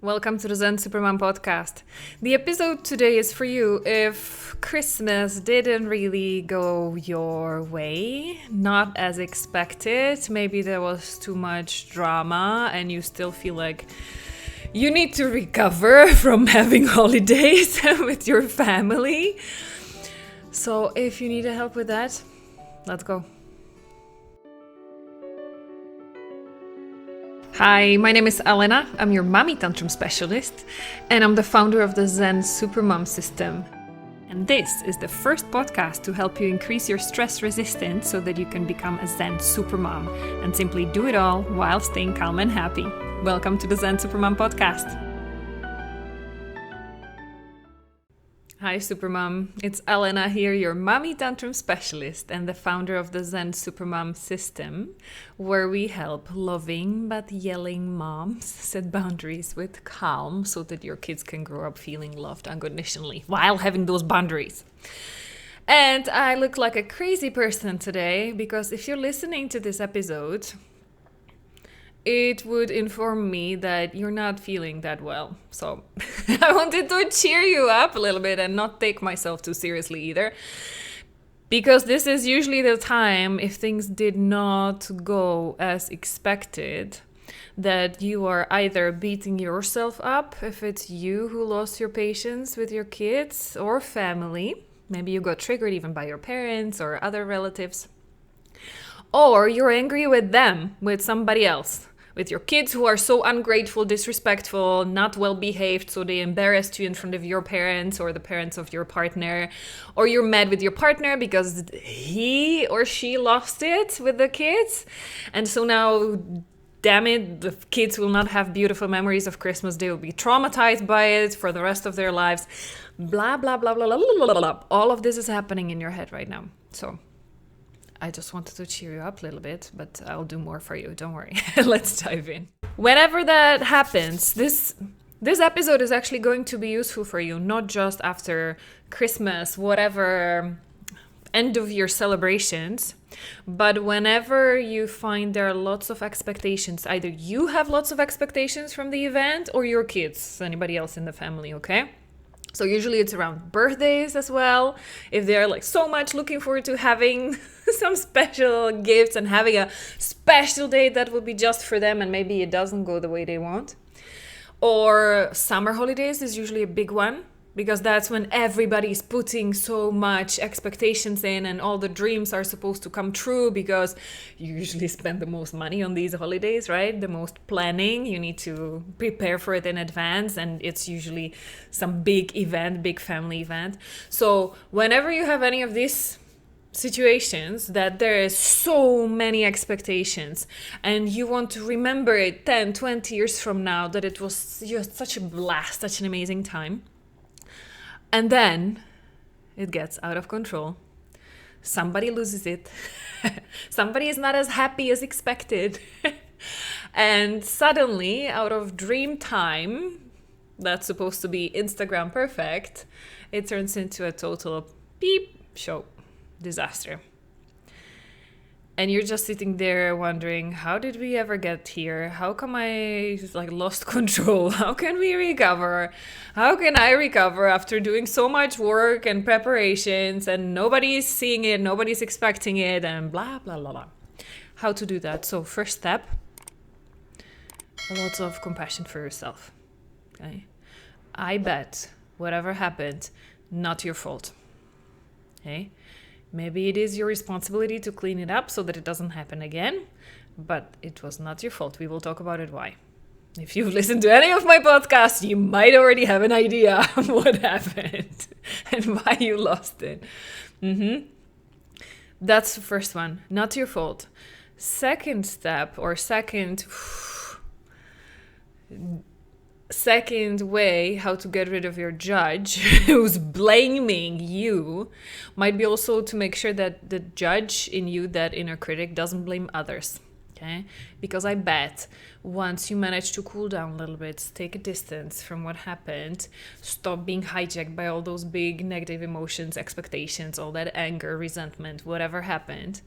Welcome to the Zen Supermom podcast. The episode today is for you if Christmas didn't really go your way, not as expected. Maybe there was too much drama and you still feel like you need to recover from having holidays with your family. So if you need help with that, let's go. Hi, my name is Elena. I'm your mommy tantrum specialist, and I'm the founder of the Zen Supermom system. And this is the first podcast to help you increase your stress resistance so that you can become a Zen Supermom and simply do it all while staying calm and happy. Welcome to the Zen Supermom podcast. Hi Supermom, it's Elena here, your mommy tantrum specialist and the founder of the Zen Supermom system, where we help loving but yelling moms set boundaries with calm so that your kids can grow up feeling loved unconditionally while having those boundaries. And I look like a crazy person today because if you're listening to this episode, it would inform me that you're not feeling that well. So I wanted to cheer you up a little bit and not take myself too seriously either. Because this is usually the time, if things did not go as expected, that you are either beating yourself up, if it's you who lost your patience with your kids or family. Maybe you got triggered even by your parents or other relatives. Or you're angry with them, with somebody else. With your kids who are so ungrateful, disrespectful, not well behaved, so they embarrassed you in front of your parents or the parents of your partner. Or you're mad with your partner because he or she lost it with the kids. And so now, damn it, the kids will not have beautiful memories of Christmas. They will be traumatized by it for the rest of their lives. Blah, blah, blah, blah, blah, blah, blah, blah. All of this is happening in your head right now. So I just wanted to cheer you up a little bit, but I'll do more for you. Don't worry. Let's dive in. Whenever that happens, this episode is actually going to be useful for you, not just after Christmas, whatever end of year celebrations, but whenever you find there are lots of expectations. Either you have lots of expectations from the event or your kids, anybody else in the family, okay? So usually it's around birthdays as well. If they're like so much looking forward to having some special gifts and having a special day that will be just for them and maybe it doesn't go the way they want. Or summer holidays is usually a big one because that's when everybody's putting so much expectations in and all the dreams are supposed to come true because you usually spend the most money on these holidays, right? The most planning. You need to prepare for it in advance and it's usually some big event, big family event. So whenever you have any of these situations that there is so many expectations and you want to remember it 10, 20 years from now that it was just such a blast, such an amazing time. And then it gets out of control. Somebody loses it. Somebody is not as happy as expected. And suddenly, out of dream time, that's supposed to be Instagram perfect, it turns into a total beep show disaster. And you're just sitting there wondering, how did we ever get here? How come I lost control? How can we recover? How can I recover after doing so much work and preparations and nobody's seeing it, nobody's expecting it, and blah, blah, blah, blah. How to do that? So first step, lots of compassion for yourself. Okay? I bet whatever happened, not your fault. Okay? Maybe it is your responsibility to clean it up so that it doesn't happen again, but it was not your fault. We will talk about it why. If you've listened to any of my podcasts, you might already have an idea of what happened and why you lost it. That's the first one, not your fault. Second step or second way how to get rid of your judge who's blaming you might be also to make sure that the judge in you, that inner critic, doesn't blame others. Okay? Because I bet once you manage to cool down a little bit, take a distance from what happened, stop being hijacked by all those big negative emotions, expectations, all that anger, resentment, whatever happened,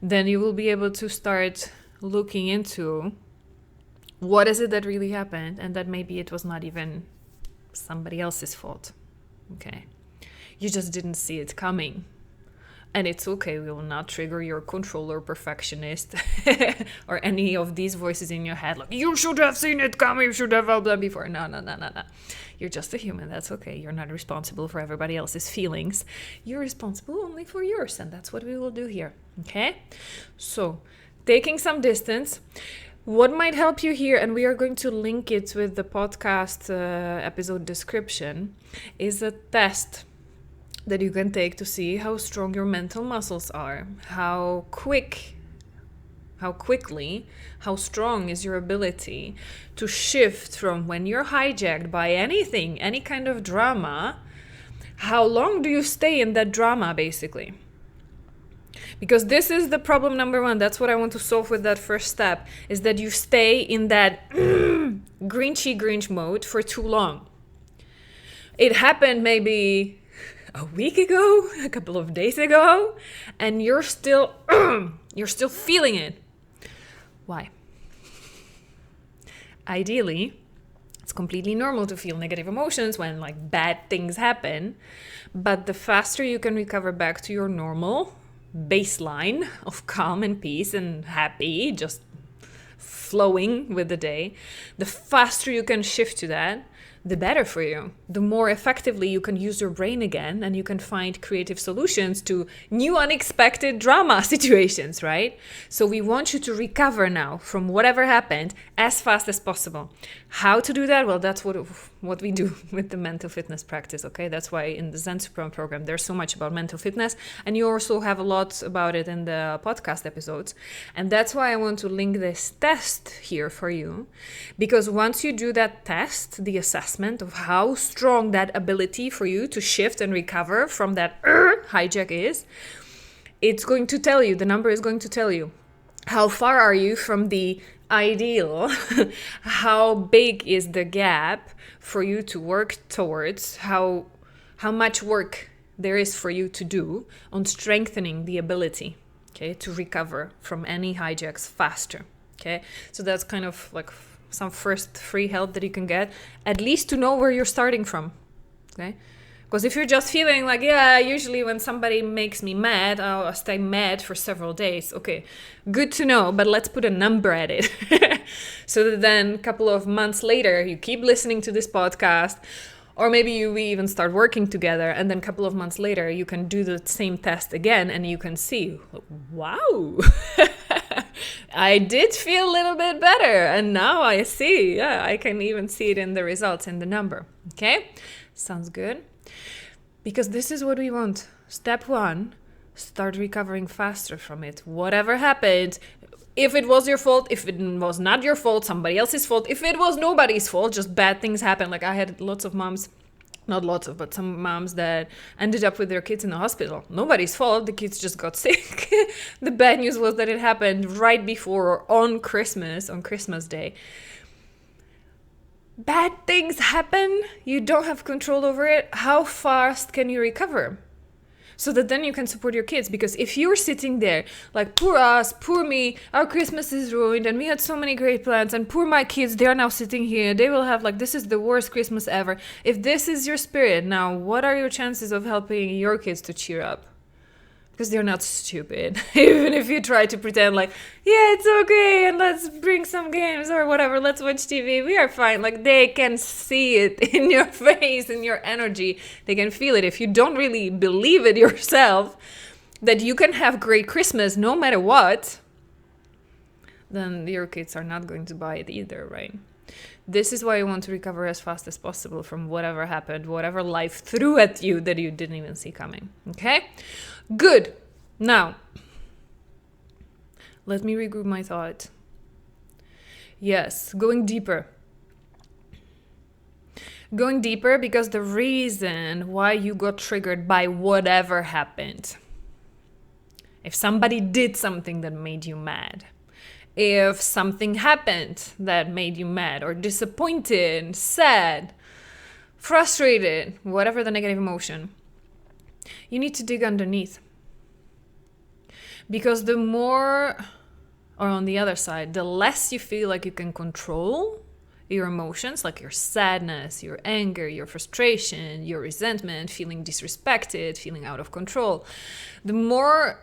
then you will be able to start looking into What is it that really happened? And that maybe it was not even somebody else's fault. Okay. You just didn't see it coming. And it's okay, we will not trigger your controller perfectionist or any of these voices in your head like, you should have seen it coming, you should have helped them before. No. You're just a human, that's okay. You're not responsible for everybody else's feelings. You're responsible only for yours, and that's what we will do here, okay? So, taking some distance, what might help you here, and we are going to link it with the podcast episode description, is a test that you can take to see how strong your mental muscles are, how strong is your ability to shift from when you're hijacked by anything, any kind of drama, how long do you stay in that drama, basically? Because this is the problem number one. That's what I want to solve with that first step, is that you stay in that Grinch mode for too long. It happened maybe a week ago, a couple of days ago, and you're still feeling it. Why? Ideally, it's completely normal to feel negative emotions when like bad things happen, but the faster you can recover back to your normal baseline of calm and peace and happy, just flowing with the day, the faster you can shift to that, the better for you. The more effectively you can use your brain again, and you can find creative solutions to new unexpected drama situations, right? So we want you to recover now from whatever happened as fast as possible. How to do that? Well, that's what we do with the mental fitness practice, okay? That's why in the Zen Supermom program, there's so much about mental fitness, and you also have a lot about it in the podcast episodes. And that's why I want to link this test here for you, because once you do that test, the assessment of how strong that ability for you to shift and recover from that hijack is, it's going to tell you, the number is going to tell you, how far are you from the ideal, how big is the gap for you to work towards, how much work there is for you to do on strengthening the ability, okay, to recover from any hijacks faster, okay? So that's kind of like some first free help that you can get, at least to know where you're starting from, okay? Because if you're just feeling like, yeah, usually when somebody makes me mad, I'll stay mad for several days. Okay, good to know, but let's put a number at it. So that then a couple of months later, you keep listening to this podcast, or maybe we even start working together, and then a couple of months later, you can do the same test again, and you can see, wow, I did feel a little bit better, and now I see, yeah, I can even see it in the results, in the number, okay? Sounds good? Because this is what we want. Step one, start recovering faster from it. Whatever happened, if it was your fault, if it was not your fault, somebody else's fault, if it was nobody's fault, just bad things happen. Like I had lots of moms, not lots of, but some moms that ended up with their kids in the hospital. Nobody's fault, the kids just got sick. The bad news was that it happened right before or on Christmas Day. Bad things happen, you don't have control over it. How fast can you recover? So that then you can support your kids. Because if you're sitting there like, poor us, poor me, our Christmas is ruined and we had so many great plans, and poor my kids, they're now sitting here, they will have like, this is the worst Christmas ever. If this is your spirit, now what are your chances of helping your kids to cheer up? Because they're not stupid. Even if you try to pretend like, yeah, it's okay, and let's bring some games or whatever, let's watch TV, we are fine. Like, they can see it in your face, in your energy. They can feel it. If you don't really believe it yourself, that you can have great Christmas no matter what, then your kids are not going to buy it either, right? This is why you want to recover as fast as possible from whatever happened, whatever life threw at you that you didn't even see coming, okay? Good. Now, let me regroup my thought. Yes, going deeper. Going deeper because the reason why you got triggered by whatever happened. If somebody did something that made you mad, if something happened that made you mad or disappointed, sad, frustrated, whatever the negative emotion, you need to dig underneath. Because the more Or on the other side, the less you feel like you can control your emotions, like your sadness, your anger, your frustration, your resentment, feeling disrespected, feeling out of control, the more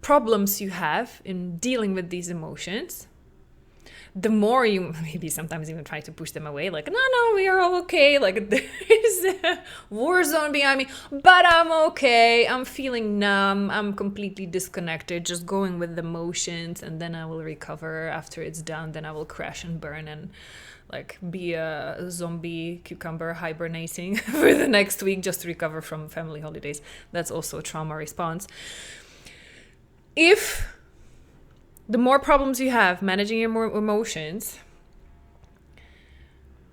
problems you have in dealing with these emotions, the more you maybe sometimes even try to push them away, like, no, we are all okay, like there's a war zone behind me, but I'm okay, I'm feeling numb, I'm completely disconnected, just going with the motions, and then I will recover after it's done, then I will crash and burn and like be a zombie cucumber hibernating for the next week just to recover from family holidays. That's also a trauma response. If the more problems you have managing your more emotions,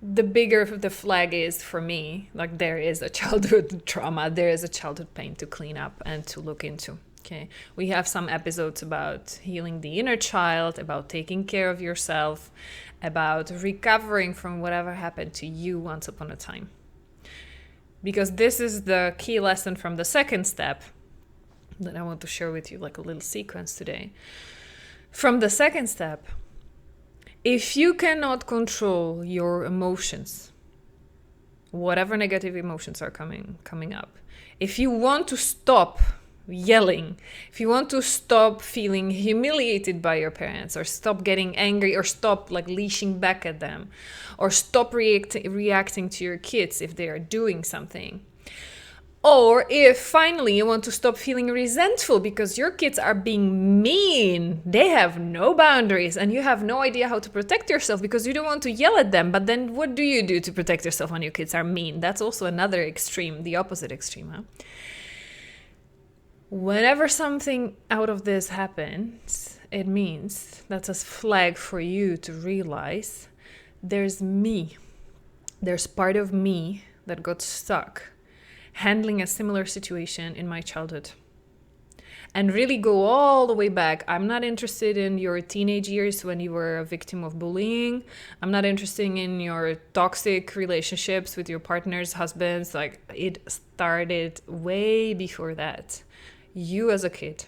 the bigger the flag is for me. Like, there is a childhood trauma, there is a childhood pain to clean up and to look into. Okay, we have some episodes about healing the inner child, about taking care of yourself, about recovering from whatever happened to you once upon a time. Because this is the key lesson from the second step that I want to share with you, like a little sequence today. From the second step, if you cannot control your emotions, whatever negative emotions are coming up, if you want to stop yelling, if you want to stop feeling humiliated by your parents, or stop getting angry, or stop like leashing back at them, or stop reacting to your kids if they are doing something, or if finally you want to stop feeling resentful because your kids are being mean, they have no boundaries, and you have no idea how to protect yourself because you don't want to yell at them, but then what do you do to protect yourself when your kids are mean? That's also another extreme, the opposite extreme, huh? Whenever something out of this happens, it means that's a flag for you to realize there's me. There's part of me that got stuck handling a similar situation in my childhood. And really go all the way back. I'm not interested in your teenage years when you were a victim of bullying. I'm not interested in your toxic relationships with your partners, husbands. Like, it started way before that. You as a kid,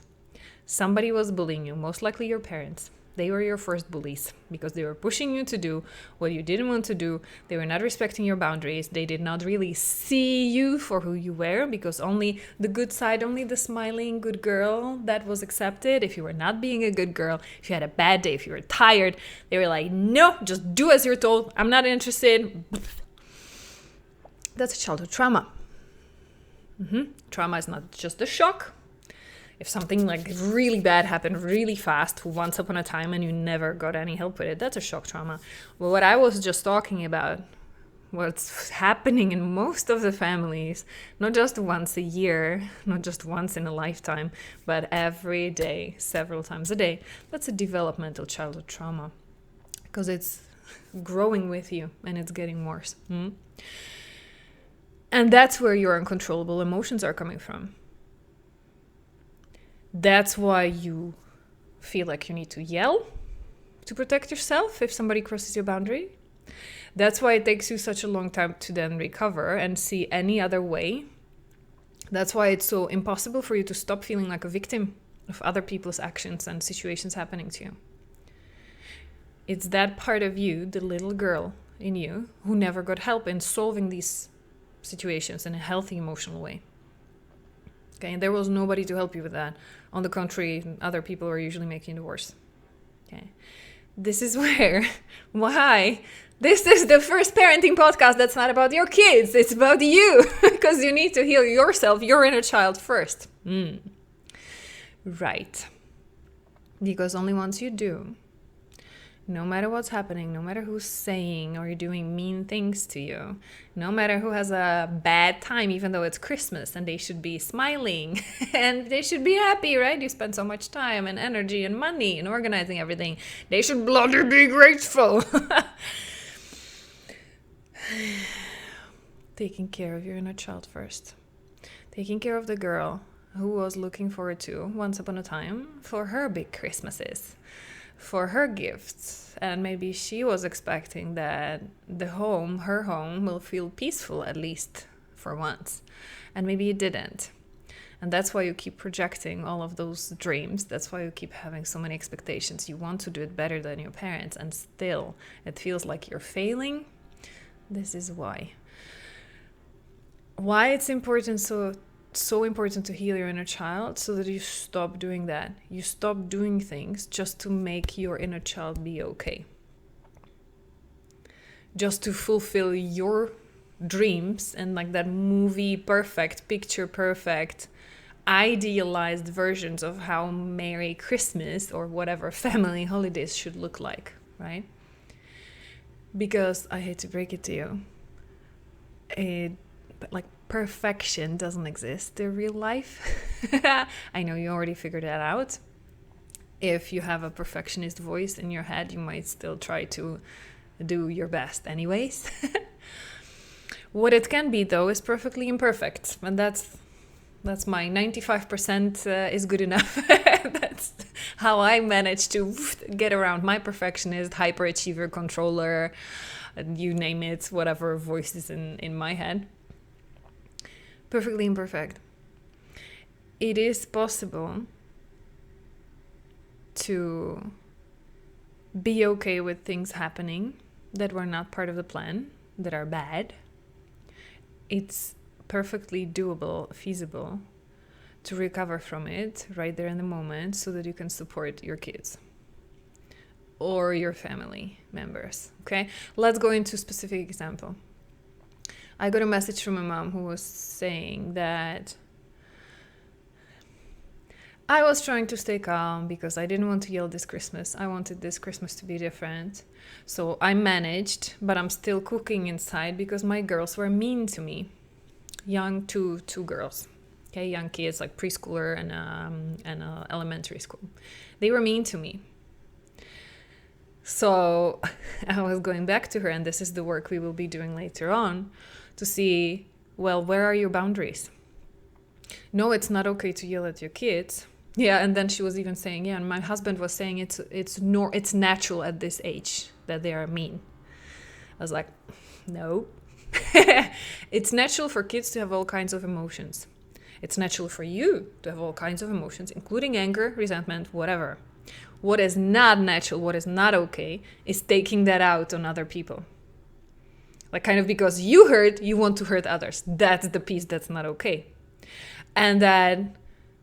somebody was bullying you, most likely your parents. They were your first bullies because they were pushing you to do what you didn't want to do. They were not respecting your boundaries. They did not really see you for who you were, because only the good side, only the smiling good girl, that was accepted. If you were not being a good girl, if you had a bad day, if you were tired, they were like, no, just do as you're told. I'm not interested. That's a childhood trauma. Trauma is not just a shock. If something like really bad happened really fast once upon a time and you never got any help with it, that's a shock trauma. Well, what I was just talking about, what's happening in most of the families, not just once a year, not just once in a lifetime, but every day, several times a day, that's a developmental childhood trauma, because it's growing with you and it's getting worse. And that's where your uncontrollable emotions are coming from. That's why you feel like you need to yell to protect yourself if somebody crosses your boundary. That's why it takes you such a long time to then recover and see any other way. That's why it's so impossible for you to stop feeling like a victim of other people's actions and situations happening to you. It's that part of you, the little girl in you, who never got help in solving these situations in a healthy emotional way. Okay, and there was nobody to help you with that. On the contrary, other people are usually making it worse. Okay, this is why this is the first parenting podcast that's not about your kids. It's about you, because you need to heal yourself, your inner child first. Right. Because only once you do, no matter what's happening, no matter who's saying or doing mean things to you, no matter who has a bad time, even though it's Christmas and they should be smiling and they should be happy, right? You spend so much time and energy and money in organizing everything. They should bloody be grateful. Taking care of your inner child first. Taking care of the girl who was looking forward to, once upon a time, for her big Christmases, for her gifts, and maybe she was expecting that her home will feel peaceful, at least for once, and maybe it didn't. And that's why you keep projecting all of those dreams. That's why you keep having so many expectations. You want to do it better than your parents, and still it feels like you're failing. This is why. Why it's important, so important to heal your inner child, so that you stop doing that. You stop doing things just to make your inner child be okay. Just to fulfill your dreams and like that movie perfect, picture perfect, idealized versions of how Merry Christmas or whatever family holidays should look like, right? Because I hate to break it to you, but like perfection doesn't exist in real life. I know you already figured that out. If you have a perfectionist voice in your head, you might still try to do your best anyways. What it can be, though, is perfectly imperfect. And that's my 95% is good enough. That's how I manage to get around my perfectionist, hyperachiever, controller, you name it, whatever voice is in my head. Perfectly imperfect. It is possible to be okay with things happening that were not part of the plan, that are bad. It's perfectly doable, feasible to recover from it right there in the moment, so that you can support your kids or your family members. Okay, let's go into a specific example. I got a message from a mom who was saying that I was trying to stay calm because I didn't want to yell this Christmas. I wanted this Christmas to be different. So I managed, but I'm still cooking inside because my girls were mean to me. Two girls. Okay, young kids, like preschooler and elementary school. They were mean to me. So I was going back to her, and this is the work we will be doing later on, to see, well, where are your boundaries? No, it's not okay to yell at your kids. Yeah, and then she was even saying, yeah, and my husband was saying it's natural at this age that they are mean. I was like, no. It's natural for kids to have all kinds of emotions. It's natural for you to have all kinds of emotions, including anger, resentment, whatever. What is not natural, what is not okay, is taking that out on other people. Like kind of because you hurt, you want to hurt others. That's the piece that's not okay. And that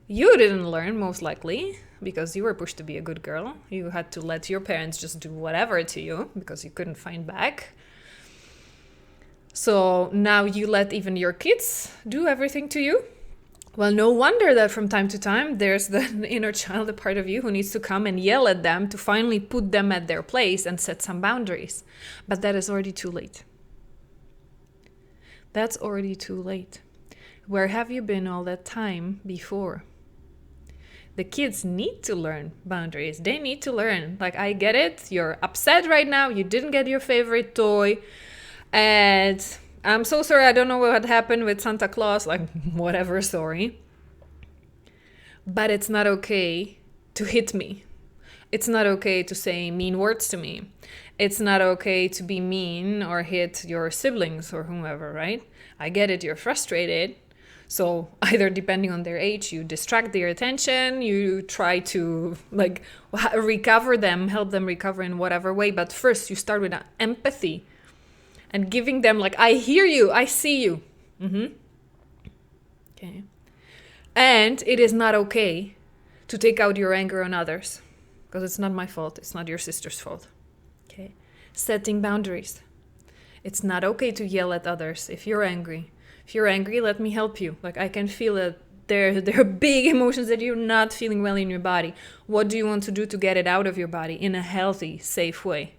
you didn't learn, most likely, because you were pushed to be a good girl. You had to let your parents just do whatever to you because you couldn't fight back. So now you let even your kids do everything to you. Well, no wonder that from time to time there's the inner child, a part of you, who needs to come and yell at them to finally put them at their place and set some boundaries. But that is already too late. That's already too late. Where have you been all that time before? The kids need to learn boundaries. They need to learn. Like, I get it. You're upset right now. You didn't get your favorite toy. And I'm so sorry. I don't know what happened with Santa Claus. Like, whatever, sorry. But it's not okay to hit me. It's not okay to say mean words to me. It's not okay to be mean or hit your siblings or whomever, right? I get it. You're frustrated. So either depending on their age, you distract their attention, you try to like recover them, help them recover in whatever way. But first you start with empathy and giving them like, I hear you, I see you. Okay. And it is not okay to take out your anger on others because it's not my fault. It's not your sister's fault. Okay. Setting boundaries. It's not okay to yell at others if you're angry. If you're angry, let me help you. Like, I can feel that there are big emotions that you're not feeling well in your body. What do you want to do to get it out of your body in a healthy, safe way?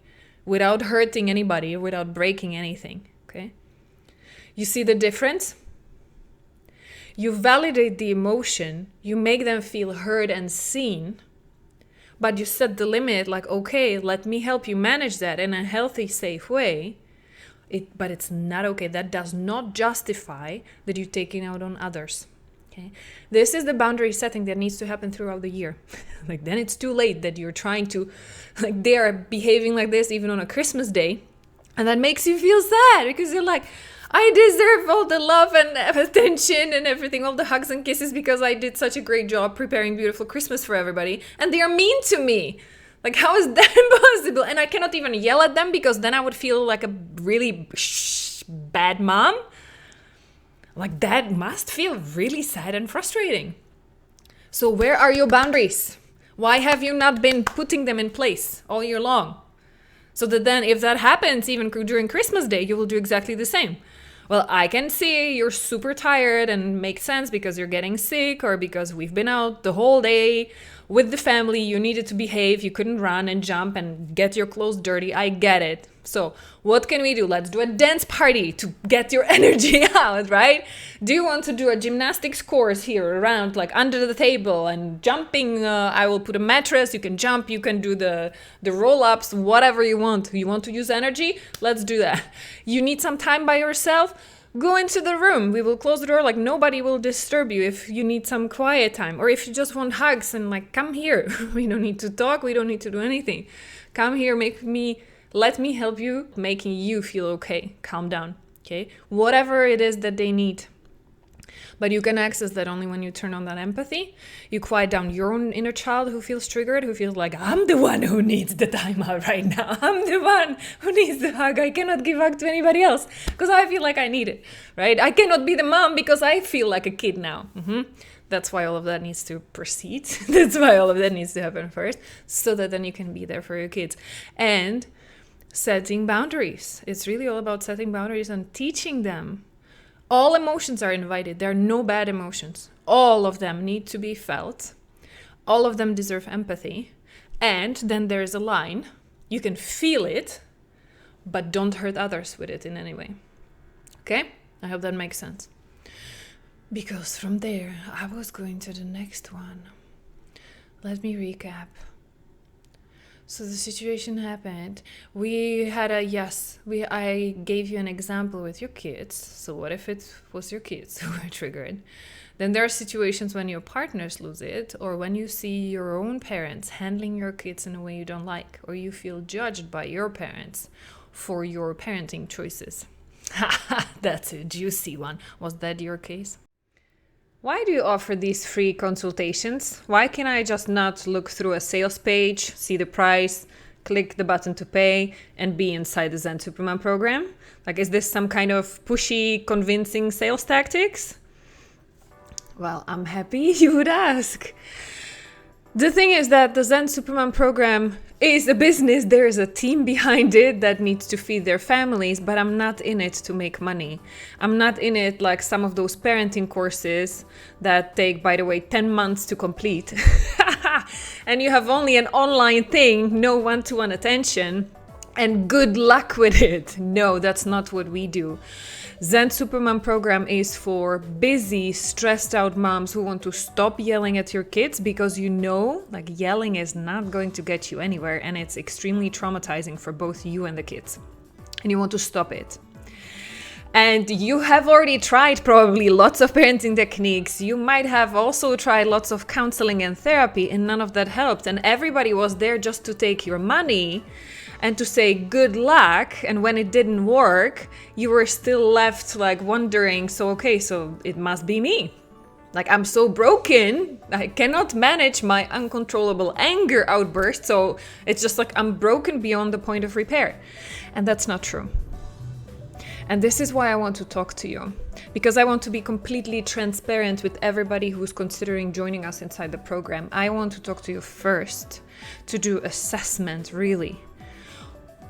Without hurting anybody, without breaking anything, okay? You see the difference? You validate the emotion, you make them feel heard and seen, but you set the limit like, okay, let me help you manage that in a healthy, safe way. But it's not okay. That does not justify that you're taking out on others. Okay, this is the boundary setting that needs to happen throughout the year. Like, then it's too late that you're trying to, like, they are behaving like this even on a Christmas day, and that makes you feel sad because you're like, I deserve all the love and attention and everything, all the hugs and kisses, because I did such a great job preparing beautiful Christmas for everybody. And they are mean to me. Like, how is that possible? And I cannot even yell at them because then I would feel like a really bad mom. Like, that must feel really sad and frustrating. So where are your boundaries? Why have you not been putting them in place all year long? So that then if that happens even during Christmas Day, you will do exactly the same. Well, I can see you're super tired and makes sense because you're getting sick or because we've been out the whole day with the family. You needed to behave. You couldn't run and jump and get your clothes dirty. I get it. So what can we do? Let's do a dance party to get your energy out, right? Do you want to do a gymnastics course here around, like under the table and jumping? I will put a mattress. You can jump. You can do the roll-ups, whatever you want. You want to use energy? Let's do that. You need some time by yourself? Go into the room. We will close the door. Like, nobody will disturb you if you need some quiet time. Or if you just want hugs and like, come here. We don't need to talk. We don't need to do anything. Come here. Let me help you, making you feel okay. Calm down. Okay. Whatever it is that they need. But you can access that only when you turn on that empathy. You quiet down your own inner child who feels triggered, who feels like, I'm the one who needs the time out right now. I'm the one who needs the hug. I cannot give hug to anybody else because I feel like I need it, right? I cannot be the mom because I feel like a kid now. That's why all of that needs to proceed. That's why all of that needs to happen first, so that then you can be there for your kids. And setting boundaries. It's really all about setting boundaries and teaching them. All emotions are invited. There are no bad emotions. All of them need to be felt. All of them deserve empathy. And then there's a line. You can feel it, but don't hurt others with it in any way. Okay? I hope that makes sense. Because from there, I was going to the next one. Let me recap. So the situation happened. I gave you an example with your kids. So what if it was your kids who were triggered? Then there are situations when your partners lose it, or when you see your own parents handling your kids in a way you don't like, or you feel judged by your parents for your parenting choices. That's a juicy one. Was that your case? Why do you offer these free consultations? Why can I just not look through a sales page, see the price, click the button to pay, and be inside the Zen Supermom program? Like, is this some kind of pushy, convincing sales tactics? Well, I'm happy you would ask. The thing is that the Zen Supermom program is a business. There is a team behind it that needs to feed their families, but I'm not in it to make money. I'm not in it like some of those parenting courses that take, by the way, 10 months to complete. And you have only an online thing, no one-to-one attention, and good luck with it. No, that's not what we do. Zen Supermom program is for busy, stressed out moms who want to stop yelling at your kids because like yelling is not going to get you anywhere, and it's extremely traumatizing for both you and the kids. And you want to stop it. And you have already tried probably lots of parenting techniques. You might have also tried lots of counseling and therapy, and none of that helped. And everybody was there just to take your money and to say good luck. And when it didn't work, you were still left like wondering, so it must be me. Like, I'm so broken, I cannot manage my uncontrollable anger outburst. So it's just like I'm broken beyond the point of repair. And that's not true. And this is why I want to talk to you, because I want to be completely transparent with everybody who's considering joining us inside the program. I want to talk to you first to do assessment, really.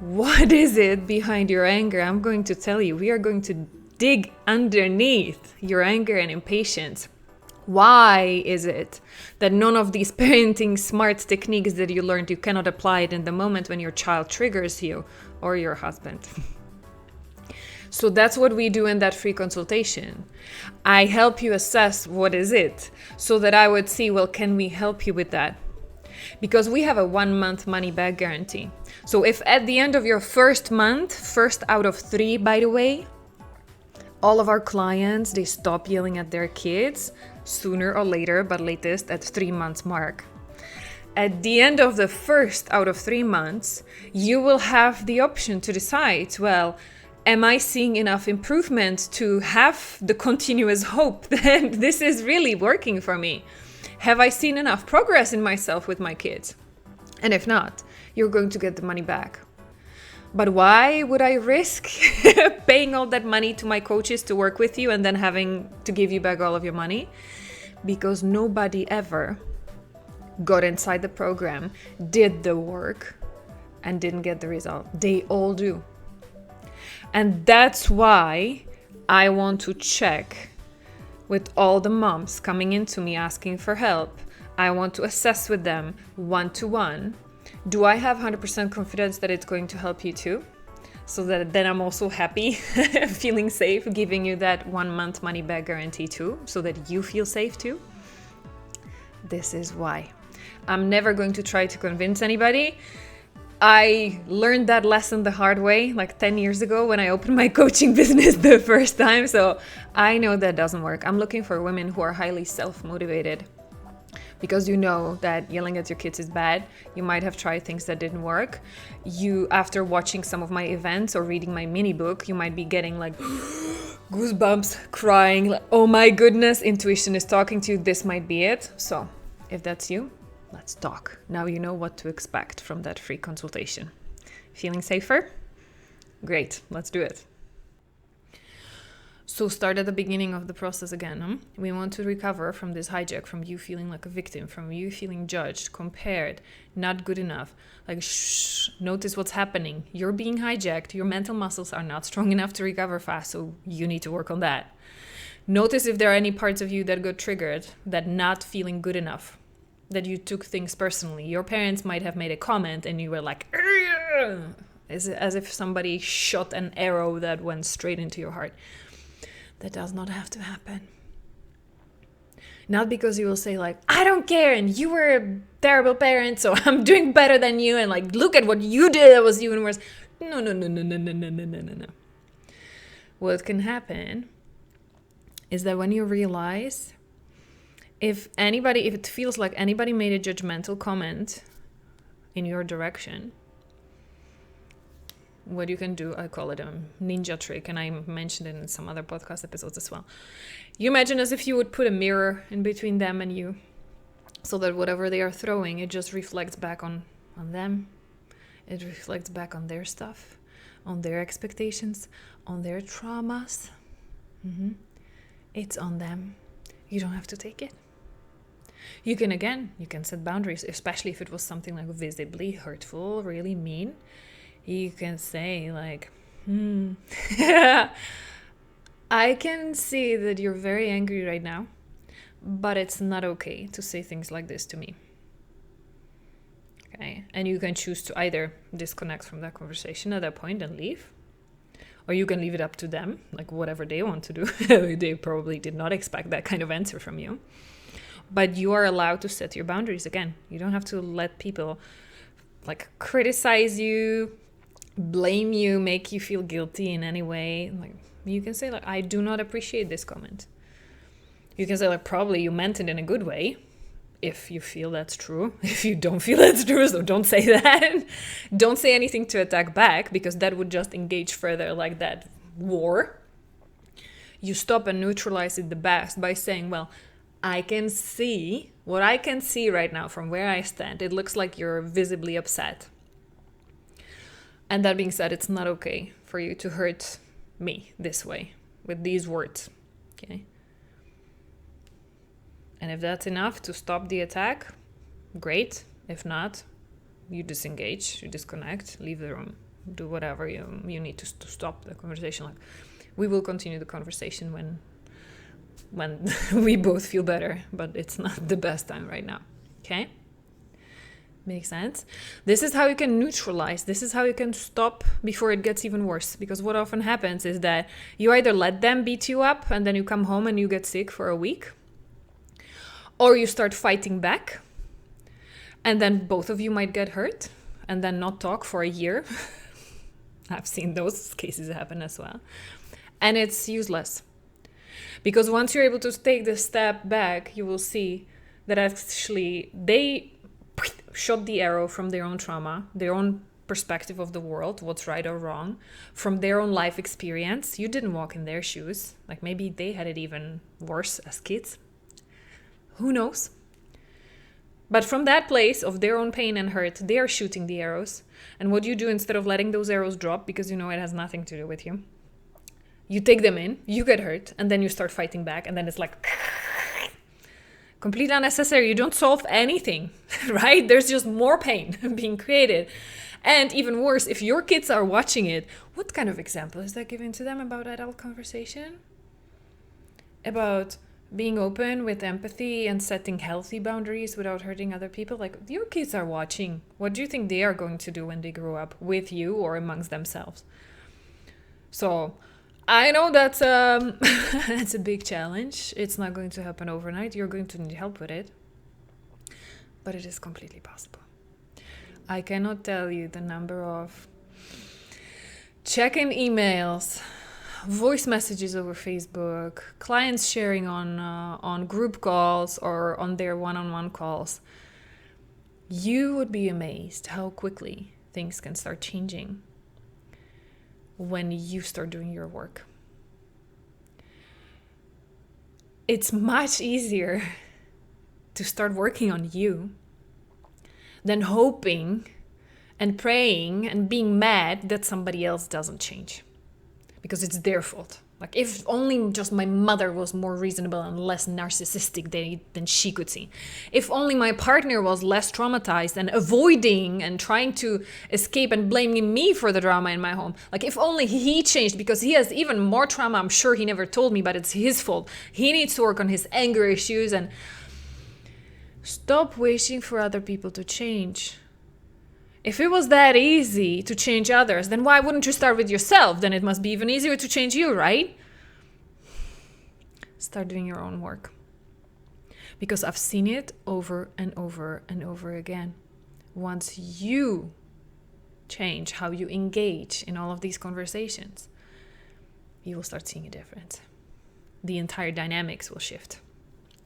What is it behind your anger? I'm going to tell you. We are going to dig underneath your anger and impatience. Why is it that none of these parenting smart techniques that you learned, you cannot apply it in the moment when your child triggers you or your husband? So that's what we do in that free consultation. I help you assess what is it, so that I would see, well, can we help you with that? Because we have a 1-month money back guarantee. So if at the end of your first month, first out of 3, by the way, all of our clients, they stop yelling at their kids sooner or later, but latest at 3 months mark. At the end of the first out of 3 months, you will have the option to decide, well, Am I seeing enough improvement to have the continuous hope that this is really working for me? Have I seen enough progress in myself with my kids? And if not, you're going to get the money back. But why would I risk paying all that money to my coaches to work with you and then having to give you back all of your money? Because nobody ever got inside the program, did the work, and didn't get the result. They all do. And that's why I want to check with all the moms coming into me asking for help. I want to assess with them one-to-one. Do I have 100% confidence that it's going to help you too? So that then I'm also happy, feeling safe, giving you that 1 month money back guarantee too, so that you feel safe too. This is why. I'm never going to try to convince anybody. I learned that lesson the hard way, like 10 years ago when I opened my coaching business the first time. So I know that doesn't work. I'm looking for women who are highly self-motivated. Because you know that yelling at your kids is bad. You might have tried things that didn't work. You, after watching some of my events or reading my mini book, you might be getting like goosebumps, crying, like, oh my goodness, intuition is talking to you. This might be it. So if that's you, let's talk. Now you know what to expect from that free consultation. Feeling safer? Great, let's do it. So start at the beginning of the process again. We want to recover from this hijack, from you feeling like a victim, from you feeling judged, compared, not good enough. Like, notice what's happening. You're being hijacked. Your mental muscles are not strong enough to recover fast, so you need to work on that. Notice if there are any parts of you that got triggered, that not feeling good enough, that you took things personally. Your parents might have made a comment and you were like, as if somebody shot an arrow that went straight into your heart. That does not have to happen. Not because you will say like, I don't care and you were a terrible parent, so I'm doing better than you, and like, look at what you did, that was even worse. No. What can happen is that when you realize if it feels like anybody made a judgmental comment in your direction, what you can do, I call it a ninja trick, and I mentioned it in some other podcast episodes as well. You imagine as if you would put a mirror in between them and you, so that whatever they are throwing, it just reflects back on them. It reflects back on their stuff, on their expectations, on their traumas. It's on them. You don't have to take it. You can set boundaries, especially if it was something like visibly hurtful, really mean. You can say like, I can see that you're very angry right now, but it's not okay to say things like this to me. Okay, and you can choose to either disconnect from that conversation at that point and leave, or you can leave it up to them, like whatever they want to do. They probably did not expect that kind of answer from you. But you are allowed to set your boundaries again. You don't have to let people like criticize you, blame you, make you feel guilty in any way. Like, you can say like, I do not appreciate this comment. You can say like, probably you meant it in a good way, if you feel that's true. If you don't feel that's true, so don't say that. Don't say anything to attack back, because that would just engage further like that war. You stop and neutralize it the best by saying, well, I can see what I can see right now from where I stand. It looks like you're visibly upset. And that being said, it's not okay for you to hurt me this way with these words. Okay. And if that's enough to stop the attack, great. If not, you disengage, you disconnect, leave the room, do whatever you need to stop the conversation. Like, we will continue the conversation when we both feel better, but it's not the best time right now. Okay? Makes sense? This is how you can neutralize. This is how you can stop before it gets even worse. Because what often happens is that you either let them beat you up and then you come home and you get sick for a week, or you start fighting back and then both of you might get hurt and then not talk for a year. I've seen those cases happen as well. And it's useless. Because once you're able to take the step back, you will see that actually they shot the arrow from their own trauma, their own perspective of the world, what's right or wrong, from their own life experience. You didn't walk in their shoes. Like maybe they had it even worse as kids. Who knows? But from that place of their own pain and hurt, they are shooting the arrows. And what you do instead of letting those arrows drop, because you know it has nothing to do with you, you take them in, you get hurt, and then you start fighting back, and then it's like completely unnecessary. You don't solve anything, right? There's just more pain being created. And even worse, if your kids are watching it, what kind of example is that giving to them about adult conversation? About being open with empathy and setting healthy boundaries without hurting other people. Like, your kids are watching. What do you think they are going to do when they grow up with you or amongst themselves? So I know that's that's a big challenge. It's not going to happen overnight. You're going to need help with it. But it is completely possible. I cannot tell you the number of check-in emails, voice messages over Facebook, clients sharing on group calls or on their one-on-one calls. You would be amazed how quickly things can start changing when you start doing your work. It's much easier to start working on you than hoping and praying and being mad that somebody else doesn't change. Because it's their fault. Like, if only just my mother was more reasonable and less narcissistic than she could see. If only my partner was less traumatized and avoiding and trying to escape and blaming me for the drama in my home. Like, if only he changed, because he has even more trauma. I'm sure he never told me, but it's his fault. He needs to work on his anger issues. And stop wishing for other people to change. If it was that easy to change others, then why wouldn't you start with yourself? Then it must be even easier to change you, right? Start doing your own work. Because I've seen it over and over and over again. Once you change how you engage in all of these conversations, you will start seeing a difference. The entire dynamics will shift.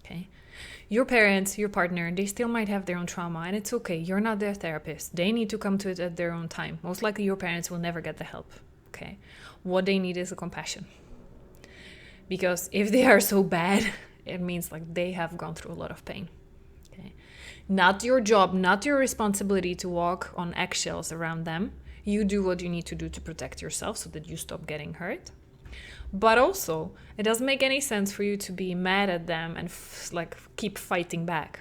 Okay? Your parents, your partner, they still might have their own trauma, and it's okay. You're not their therapist. They need to come to it at their own time. Most likely your parents will never get the help. Okay? What they need is a compassion. Because if they are so bad, it means like they have gone through a lot of pain. Okay? Not your job, not your responsibility to walk on eggshells around them. You do what you need to do to protect yourself so that you stop getting hurt. But also, it doesn't make any sense for you to be mad at them and keep fighting back,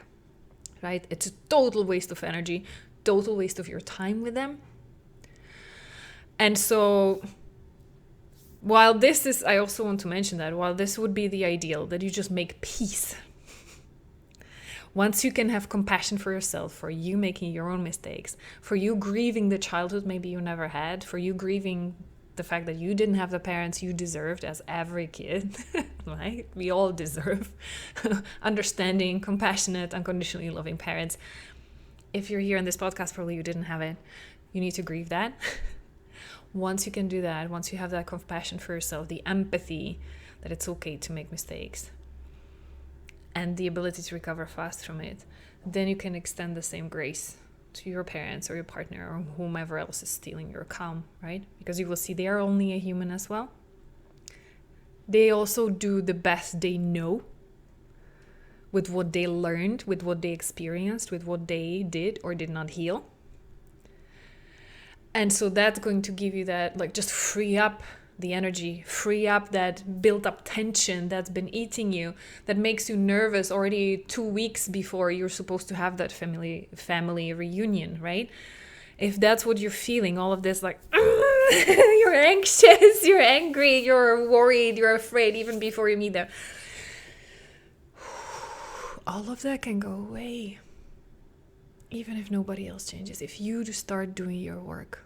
right? It's a total waste of energy, total waste of your time with them. And so, while this is, I also want to mention that while this would be the ideal, that you just make peace. Once you can have compassion for yourself, for you making your own mistakes, for you grieving the childhood maybe you never had, for you grieving the fact that you didn't have the parents you deserved, as every kid, right? We all deserve understanding, compassionate, unconditionally loving parents. If you're here in this podcast, probably you didn't have it. You need to grieve that. Once you can do that, once you have that compassion for yourself, the empathy that it's okay to make mistakes, and the ability to recover fast from it, then you can extend the same grace to your parents or your partner or whomever else is stealing your calm, right? Because you will see they are only a human as well. They also do the best they know with what they learned, with what they experienced, with what they did or did not heal. And so that's going to give you that, like, just free up the energy, free up that built up tension that's been eating you, that makes you nervous already 2 weeks before you're supposed to have that family reunion, right? If that's what you're feeling, all of this, like, you're anxious, you're angry, you're worried, you're afraid even before you meet them. All of that can go away. Even if nobody else changes, if you just start doing your work.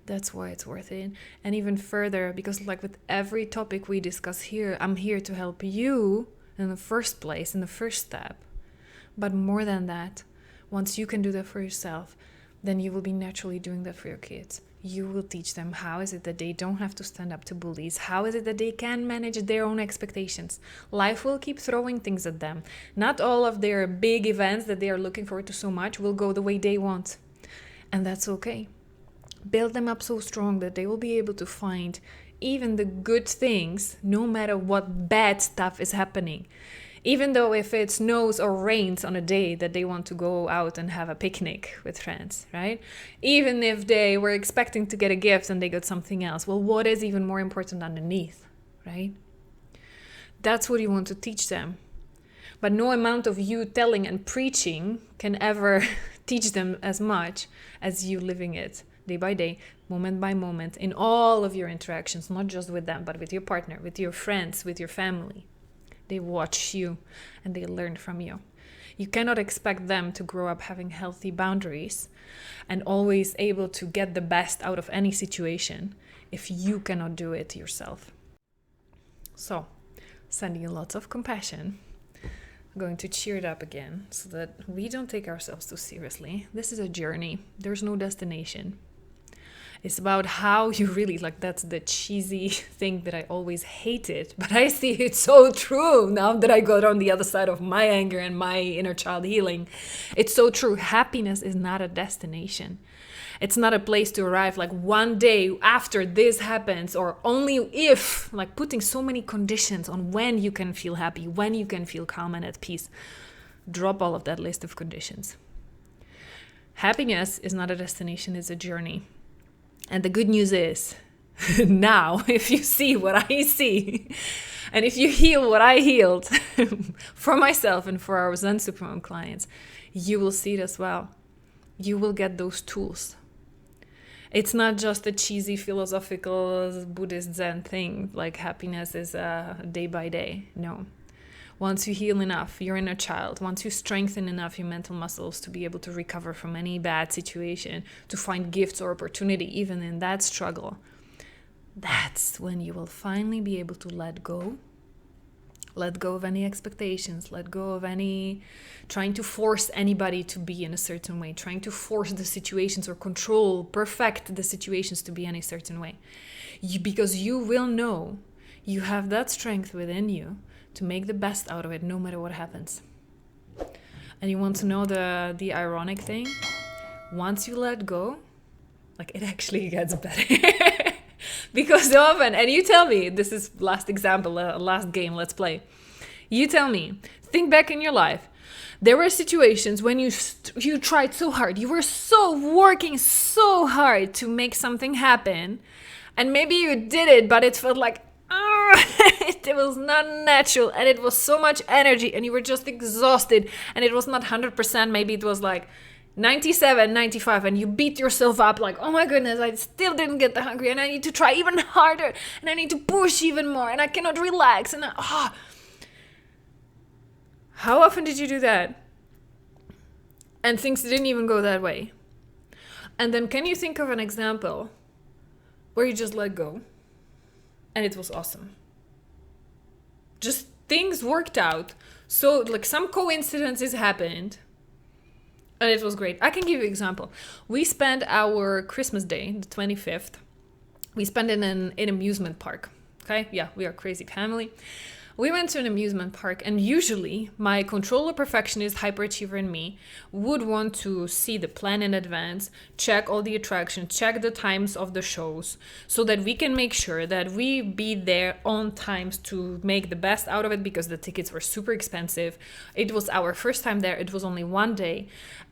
That's why it's worth it. And even further, because like with every topic we discuss here, I'm here to help you in the first place, in the first step. But more than that, once you can do that for yourself, then you will be naturally doing that for your kids. You will teach them how is it that they don't have to stand up to bullies. How is it that they can manage their own expectations. Life will keep throwing things at them. Not all of their big events that they are looking forward to so much will go the way they want. And that's okay. Build them up so strong that they will be able to find even the good things, no matter what bad stuff is happening. Even though if it snows or rains on a day that they want to go out and have a picnic with friends, right? Even if they were expecting to get a gift and they got something else. Well, what is even more important underneath, right? That's what you want to teach them. But no amount of you telling and preaching can ever teach them as much as you living it day by day, moment by moment, in all of your interactions, not just with them, but with your partner, with your friends, with your family. They watch you and they learn from you. You cannot expect them to grow up having healthy boundaries and always able to get the best out of any situation if you cannot do it yourself. So, sending you lots of compassion. I'm going to cheer it up again so that we don't take ourselves too seriously. This is a journey. There's no destination. It's about how you really, that's the cheesy thing that I always hated, but I see it's so true now that I go on the other side of my anger and my inner child healing. It's so true. Happiness is not a destination. It's not a place to arrive one day after this happens, or only if, putting so many conditions on when you can feel happy, when you can feel calm and at peace. Drop all of that list of conditions. Happiness is not a destination, it's a journey. And the good news is, now, if you see what I see, and if you heal what I healed for myself and for our Zen Supermom clients, you will see it as well. You will get those tools. It's not just a cheesy philosophical Buddhist Zen thing, like happiness is day by day. No. Once you heal enough, your inner child, once you strengthen enough your mental muscles to be able to recover from any bad situation, to find gifts or opportunity, even in that struggle, that's when you will finally be able to let go. Let go of any expectations, let go of any trying to force anybody to be in a certain way, trying to force the situations or perfect the situations to be any certain way. Because you will know you have that strength within you to make the best out of it no matter what happens. And you want to know the ironic thing? Once you let go, it actually gets better. Because often, and you tell me, this is last example, last game, let's play. You tell me, think back in your life. There were situations when you tried so hard, you were working so hard to make something happen, and maybe you did it, but it felt like, it was not natural, and it was so much energy, and you were just exhausted, and it was not 100%, maybe it was 97, 95, and you beat yourself up oh my goodness, I still didn't get the hungry, and I need to try even harder, and I need to push even more, and I cannot relax, and How often did you do that? And things didn't even go that way. And then can you think of an example where you just let go and it was awesome? Just things worked out. So some coincidences happened and it was great. I can give you an example. We spent our Christmas day, the 25th, we spent in an amusement park. Okay? Yeah, we are a crazy family. We went to an amusement park, and usually my controller perfectionist hyperachiever in me would want to see the plan in advance, check all the attractions, check the times of the shows, so that we can make sure that we be there on times to make the best out of it, because the tickets were super expensive. It was our first time there. It was only one day.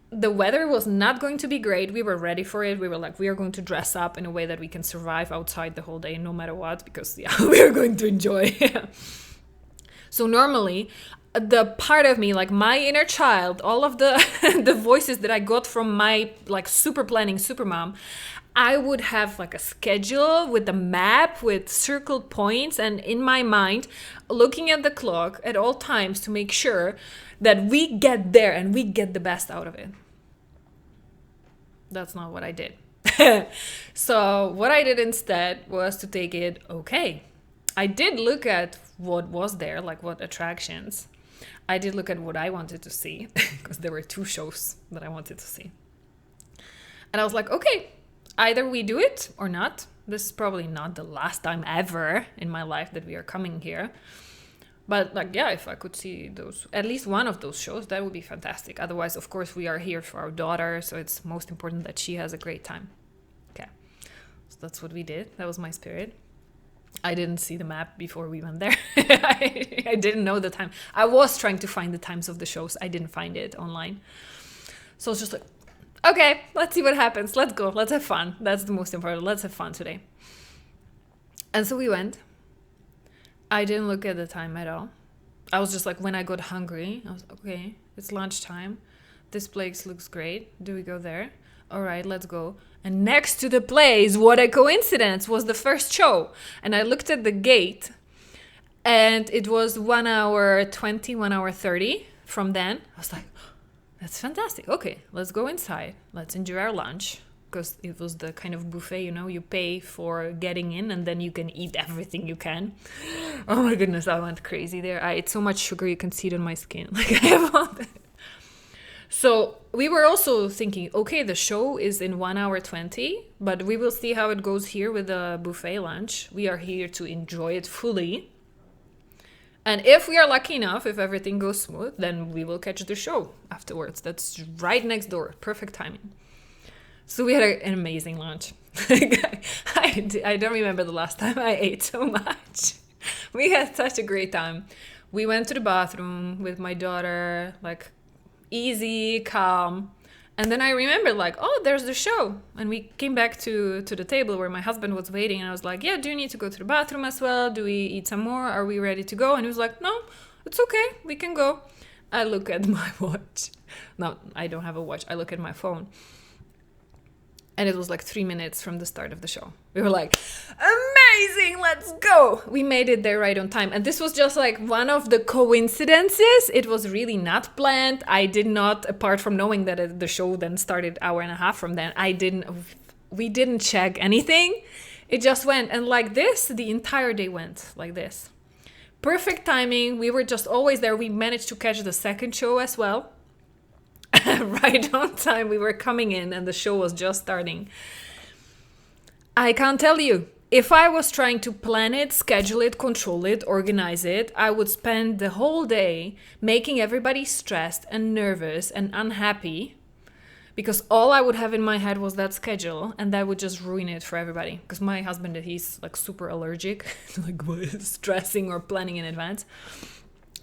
The weather was not going to be great. We were ready for it. We were we are going to dress up in a way that we can survive outside the whole day no matter what, because we are going to enjoy. So normally, the part of me, my inner child, all of the the voices that I got from my super planning supermom, I would have a schedule with a map with circled points, and in my mind, looking at the clock at all times to make sure that we get there and we get the best out of it. That's not what I did. So what I did instead was to take it okay. I did look at what was there, what attractions. I did look at what I wanted to see, because there were 2 shows that I wanted to see. And I was okay, either we do it or not. This is probably not the last time ever in my life that we are coming here. But if I could see at least one of those shows, that would be fantastic. Otherwise, of course, we are here for our daughter, so it's most important that she has a great time. Okay. So that's what we did. That was my spirit. I didn't see the map before we went there. I didn't know the time. I was trying to find the times of the shows. I didn't find it online. So it's just like, okay, let's see what happens. Let's go. Let's have fun. That's the most important. Let's have fun today. And so we went. I didn't look at the time at all. I was just like, when I got hungry, I was like, okay, it's lunchtime. This place looks great. Do we go there? All right, let's go. And next to the place, what a coincidence, was the first show. And I looked at the gate, and it was 1 hour 20, 1 hour 30 from then. I was like, that's fantastic. Okay, let's go inside. Let's enjoy our lunch. Because it was the kind of buffet, you pay for getting in and then you can eat everything you can. Oh my goodness, I went crazy there. I ate so much sugar, you can see it on my skin. Like, I have all that. So we were also thinking, okay, the show is in 1 hour 20, but we will see how it goes here with the buffet lunch. We are here to enjoy it fully. And if we are lucky enough, if everything goes smooth, then we will catch the show afterwards. That's right next door. Perfect timing. So we had an amazing lunch. I don't remember the last time I ate so much. We had such a great time. We went to the bathroom with my daughter, like easy, calm. And then I remembered like, oh, there's the show. And we came back to the table where my husband was waiting. And I was like, yeah, do you need to go to the bathroom as well? Do we eat some more? Are we ready to go? And he was like, no, it's okay. We can go. I look at my watch. No, I don't have a watch. I look at my phone. And it was like 3 minutes from the start of the show. We were like, amazing, let's go. We made it there right on time. And this was just like one of the coincidences. It was really not planned. I did not, apart from knowing that the show then started an hour and a half from then, we didn't check anything. It just went. And like this, the entire day went like this. Perfect timing. We were just always there. We managed to catch the second show as well. Right on time. We were coming in and the show was just starting. I can't tell you. If I was trying to plan it, schedule it, control it, organize it, I would spend the whole day making everybody stressed and nervous and unhappy because all I would have in my head was that schedule and that would just ruin it for everybody. Because my husband, he's like super allergic to like stressing or planning in advance.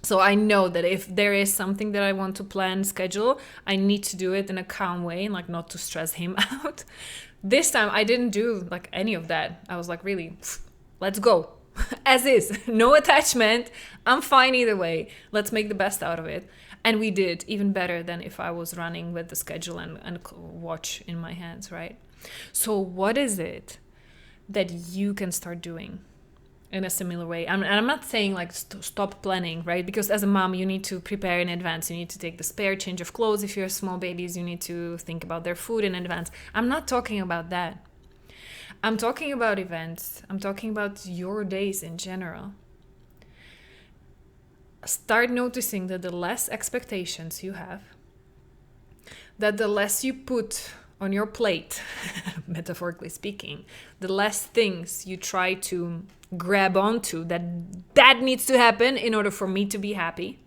So I know that if there is something that I want to plan, schedule, I need to do it in a calm way and like not to stress him out. This time I didn't do like any of that. I was like, really, let's go. As is. No attachment. I'm fine either way. Let's make the best out of it. And we did even better than if I was running with the schedule and watch in my hands, right? So what is it that you can start doing in a similar way? And I'm not saying like stop planning, right? Because as a mom, you need to prepare in advance. You need to take the spare change of clothes. If you're small babies, you need to think about their food in advance. I'm not talking about that. I'm talking about events. I'm talking about your days in general. Start noticing that the less expectations you have, that the less you put on your plate, metaphorically speaking, the less things you try to grab onto that needs to happen in order for me to be happy,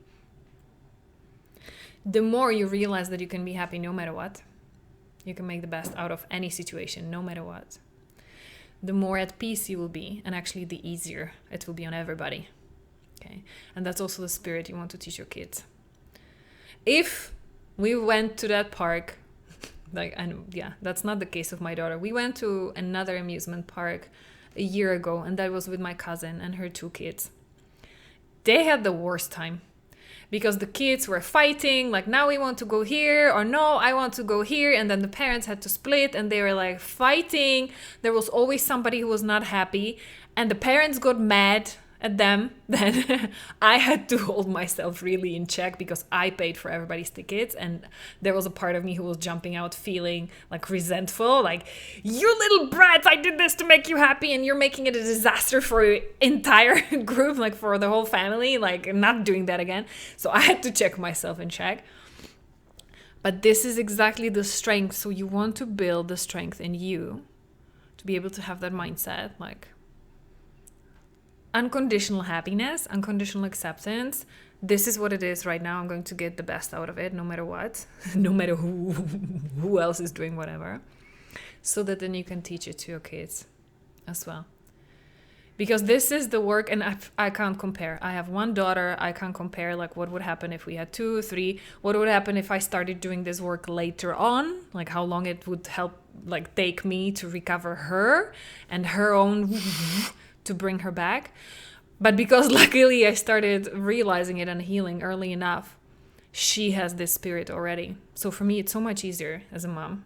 the more you realize that you can be happy no matter what. You can make the best out of any situation no matter what. The more at peace you will be, and actually the easier it will be on everybody. Okay, and that's also the spirit you want to teach your kids. If we went to that park, that's not the case of my daughter. We went to another amusement park a year ago, and that was with my cousin and her 2 kids. They had the worst time because the kids were fighting, like, now we want to go here, or no, I want to go here, and then the parents had to split, and they were like fighting. There was always somebody who was not happy, and the parents got mad at them. Then I had to hold myself really in check because I paid for everybody's tickets, and there was a part of me who was jumping out feeling like resentful, like, you little brats, I did this to make you happy and you're making it a disaster for your entire group, like for the whole family, like not doing that again. So I had to check myself in check. But this is exactly the strength. So you want to build the strength in you to be able to have that mindset, like unconditional happiness, unconditional acceptance. This is what it is right now. I'm going to get the best out of it no matter what, no matter who else is doing whatever. so that then you can teach it to your kids as well. Because this is the work, and I can't compare. I have one daughter. I can't compare like what would happen if we had 2, 3. What would happen if I started doing this work later on? Like how long it would help like take me to recover her and her own to bring her back. But because luckily I started realizing it and healing early enough, she has this spirit already. So for me, it's so much easier as a mom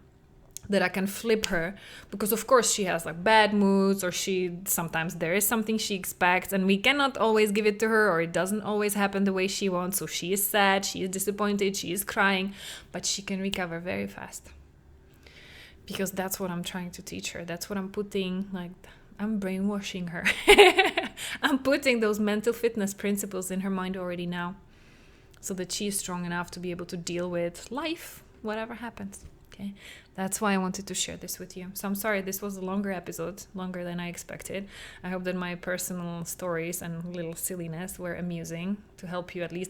that I can flip her, because of course she has like bad moods, or sometimes there is something she expects and we cannot always give it to her, or it doesn't always happen the way she wants. So she is sad, she is disappointed, she is crying, but she can recover very fast. Because that's what I'm trying to teach her. That's what I'm putting, like, I'm brainwashing her. I'm putting those mental fitness principles in her mind already now, so that she is strong enough to be able to deal with life, whatever happens. Okay, that's why I wanted to share this with you. So I'm sorry, this was a longer episode, longer than I expected. I hope that my personal stories and little silliness were amusing to help you at least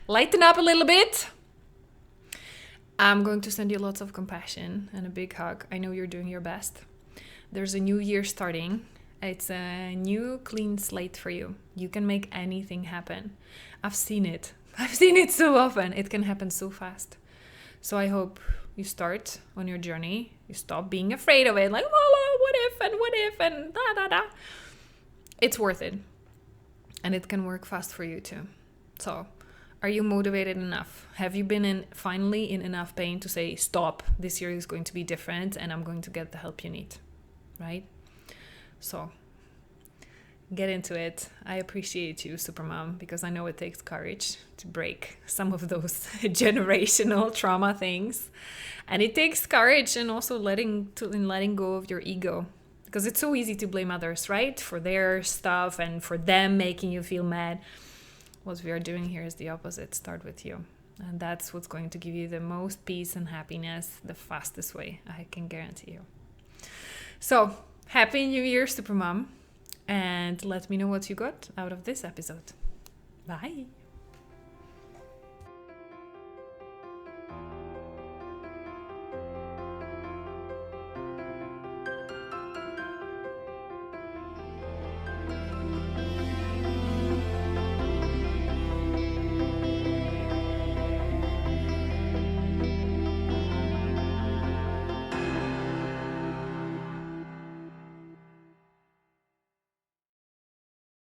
lighten up a little bit. I'm going to send you lots of compassion and a big hug. I know you're doing your best. There's a new year starting. It's a new clean slate for you. You can make anything happen. I've seen it. I've seen it so often. It can happen so fast. So I hope you start on your journey. You stop being afraid of it. Like, oh, what if and da da da. It's worth it. And it can work fast for you too. So are you motivated enough? Have you been finally in enough pain to say, stop, this year is going to be different and I'm going to get the help you need, right? So get into it. I appreciate you, Supermom, because I know it takes courage to break some of those generational trauma things. And it takes courage and also letting go of your ego. Because it's so easy to blame others, right? For their stuff and for them making you feel mad. What we are doing here is the opposite. Start with you. And that's what's going to give you the most peace and happiness the fastest way, I can guarantee you. So, Happy New Year, Supermom. And let me know what you got out of this episode. Bye.